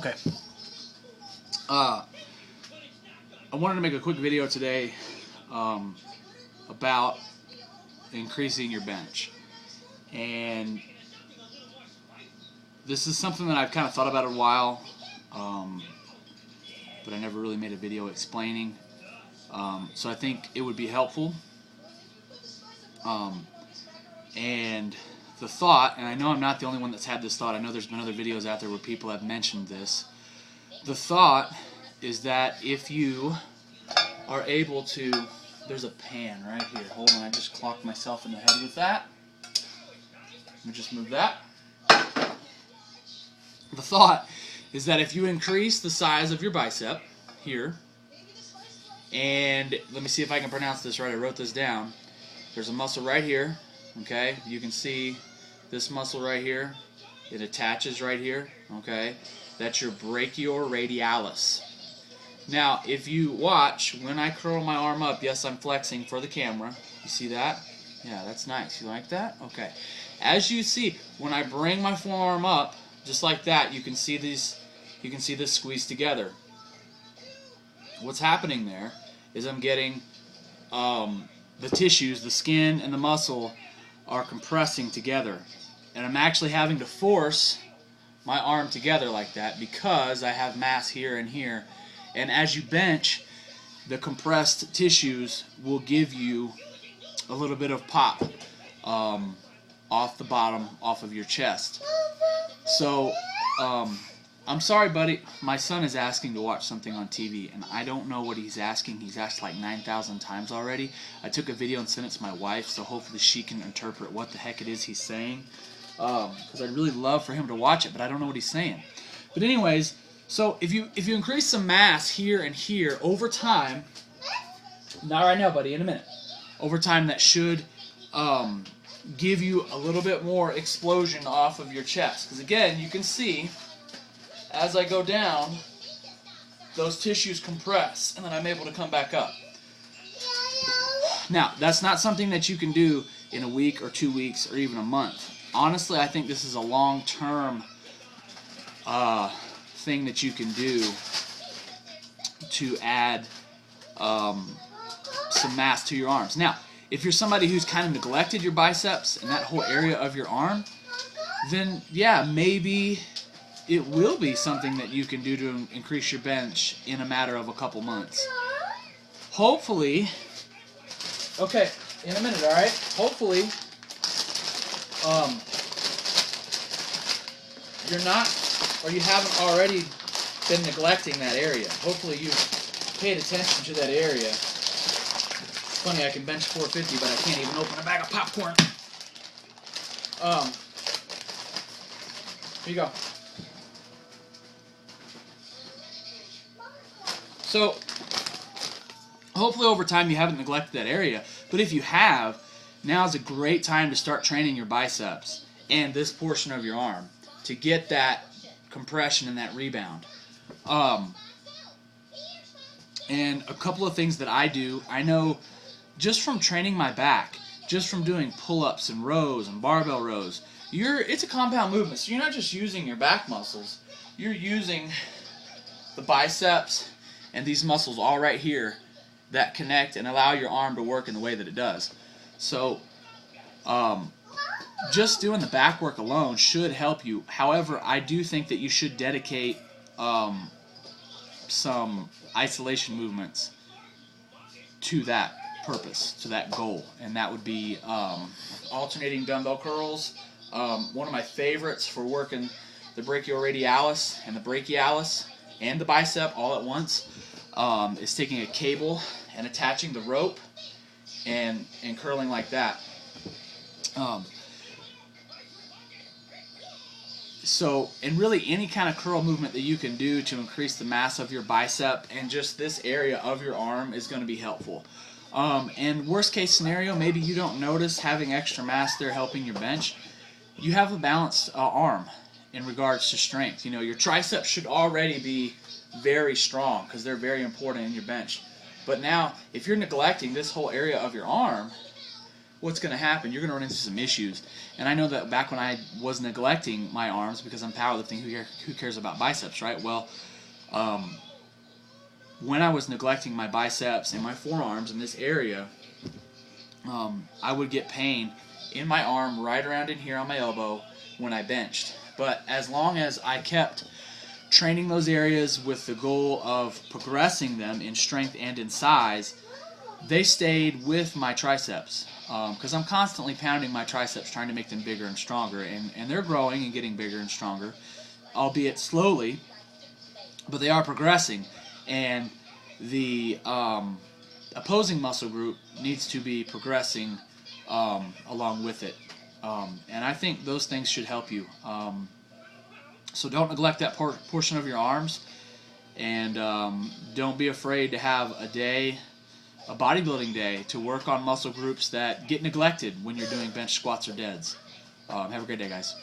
Okay. I wanted to make a quick video today about increasing your bench. And this is something that I've kind of thought about a while, but I never really made a video explaining. So I think it would be helpful. And the thought, and I know I'm not the only one that's had this thought, I know there's been other videos out there where people have mentioned this. The thought is that if you are able to, there's a pan right here. Hold on, I just clocked myself in the head with that. Let me just move that. The thought is that if you increase the size of your bicep here, and let me see if I can pronounce this right, I wrote this down. There's a muscle right here, okay? You can see this muscle right here. It attaches right here, okay? That's your brachioradialis. Now, if you watch, when I curl my arm up, yes, I'm flexing for the camera. You see that? Yeah, that's nice. You like that? Okay. As you see, when I bring my forearm up, just like that, you can see these. You can see this squeeze together. What's happening there is I'm getting the tissues, the skin and the muscle are compressing together, and I'm actually having to force my arm together like that because I have mass here and here. And as you bench, the compressed tissues will give you a little bit of pop off the bottom, off of your chest. So, I'm sorry, buddy. My son is asking to watch something on TV, and I don't know what he's asking. He's asked like 9,000 times already. I took a video and sent it to my wife, so hopefully she can interpret what the heck it is he's saying. Because I'd really love for him to watch it, but I don't know what he's saying. But anyways, so if you increase some mass here and here over time, not right now, buddy, in a minute, over time, that should give you a little bit more explosion off of your chest. Because again, you can see as I go down, those tissues compress, and then I'm able to come back up. Now, that's not something that you can do in a week or 2 weeks or even a month. Honestly, I think this is a long-term thing that you can do to add some mass to your arms. Now, if you're somebody who's kind of neglected your biceps and that whole area of your arm, then yeah, maybe it will be something that you can do to increase your bench in a matter of a couple months. Hopefully, okay, in a minute, alright? Hopefully, you're not, or you haven't already been neglecting that area. Hopefully you've paid attention to that area. It's funny, I can bench 450, but I can't even open a bag of popcorn. Here you go. So, hopefully over time you haven't neglected that area, but if you have, now is a great time to start training your biceps and this portion of your arm to get that compression and that rebound. And a couple of things that I do, I know just from training my back, just from doing pull-ups and rows and barbell rows, it's a compound movement, so you're not just using your back muscles, you're using the biceps and these muscles all right here that connect and allow your arm to work in the way that it does. So, just doing the back work alone should help you. However, I do think that you should dedicate some isolation movements to that purpose, to that goal, and that would be alternating dumbbell curls. One of my favorites for working the brachioradialis and the brachialis and the bicep all at once is taking a cable and attaching the rope and curling like that. So, and really any kind of curl movement that you can do to increase the mass of your bicep and just this area of your arm is going to be helpful. And worst case scenario, maybe you don't notice having extra mass there helping your bench. You have a balanced arm in regards to strength. You know, your triceps should already be very strong because they're very important in your bench. But now, if you're neglecting this whole area of your arm, what's going to happen? You're going to run into some issues. And I know that back when I was neglecting my arms, because I'm powerlifting, who cares about biceps, right? Well, when I was neglecting my biceps and my forearms in this area, I would get pain in my arm right around in here on my elbow when I benched. But as long as I kept training those areas with the goal of progressing them in strength and in size, they stayed with my triceps, because I'm constantly pounding my triceps trying to make them bigger and stronger, and they're growing and getting bigger and stronger, albeit slowly, but they are progressing, and the opposing muscle group needs to be progressing along with it, and I think those things should help you. So don't neglect that portion of your arms, and don't be afraid to have a bodybuilding day, to work on muscle groups that get neglected when you're doing bench squats or deads. Have a great day, guys.